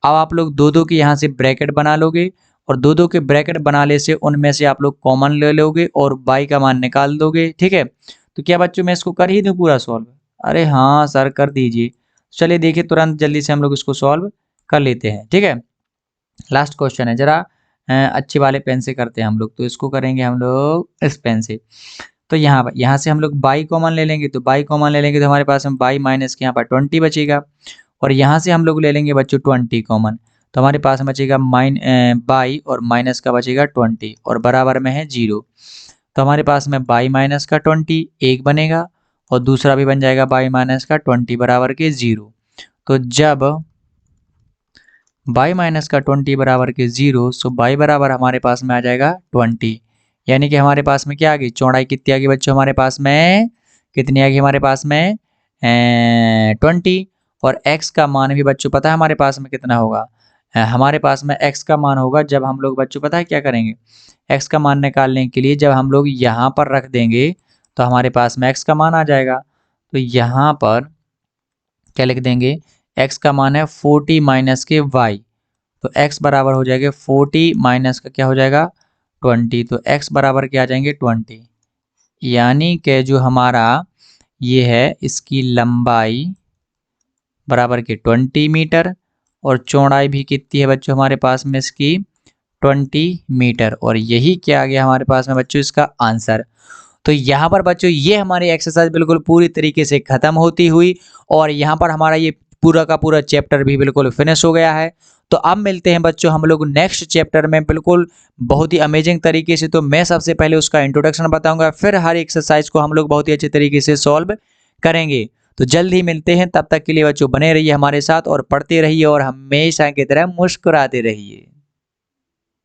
अब आप लोग दो दो के यहाँ से ब्रैकेट बना लोगे और दो दो के ब्रैकेट बनाने से उनमें से आप लोग कॉमन ले लोगे और बाई का मान निकाल दोगे। ठीक है, तो क्या बच्चों मैं इसको कर ही दूँ पूरा सॉल्व? अरे हाँ सर कर दीजिए। चलिए देखिए तुरंत जल्दी से हम लोग इसको सॉल्व कर लेते हैं। ठीक है, लास्ट क्वेश्चन है, जरा अच्छे वाले पेन से करते हैं हम लोग। तो इसको करेंगे हम लोग इस पेन से। तो यहाँ से हम लोग बाई कॉमन ले लेंगे तो बाई कॉमन ले लेंगे तो हमारे पास में बाई माइनस के यहाँ पर 20 बचेगा और यहाँ से हम लोग ले लेंगे बच्चों 20 कॉमन तो हमारे पास में बचेगा बाई और माइनस का बचेगा 20 और बराबर में है 0। तो हमारे पास में बाई माइनस का 20 एक बनेगा और दूसरा भी बन जाएगा बाई माइनस का 20 बराबर के 0। तो जब बाई माइनस का 20 बराबर के 0 सो बाई बराबर हमारे पास में आ जाएगा 20, यानी कि हमारे पास में क्या आ गई चौड़ाई कितनी आ गई बच्चों हमारे पास में कितनी आ गई हमारे पास में 20 और x का मान भी बच्चों पता है हमारे पास में कितना होगा। हमारे पास में x का मान होगा जब हम लोग बच्चों पता है क्या करेंगे x का मान निकालने के लिए जब हम लोग यहाँ पर रख देंगे तो हमारे पास में x का मान आ जाएगा। तो यहाँ पर क्या लिख देंगे x का मान है 40 माइनस के y तो x बराबर हो जाएगा 40 माइनस का क्या हो जाएगा 20 तो x बराबर क्या आ जाएंगे 20, यानी कि जो हमारा ये है इसकी लंबाई बराबर के 20 मीटर और चौड़ाई भी कितनी है बच्चों हमारे पास में इसकी 20 मीटर और यही क्या आ गया हमारे पास में बच्चों इसका आंसर। तो यहाँ पर बच्चों ये हमारी एक्सरसाइज बिल्कुल पूरी तरीके से खत्म होती हुई और यहाँ पर हमारा ये पूरा का पूरा चैप्टर भी बिल्कुल फिनिश हो गया है। तो अब मिलते हैं बच्चों हम लोग नेक्स्ट चैप्टर में बिल्कुल बहुत ही अमेजिंग तरीके से। तो मैं सबसे पहले उसका इंट्रोडक्शन बताऊंगा फिर हर एक्सरसाइज को हम लोग बहुत ही अच्छे तरीके से सॉल्व करेंगे। तो जल्द ही मिलते हैं, तब तक के लिए बच्चों बने रहिए हमारे साथ और पढ़ते रहिए और हमेशा की तरह मुस्कुराते रहिए।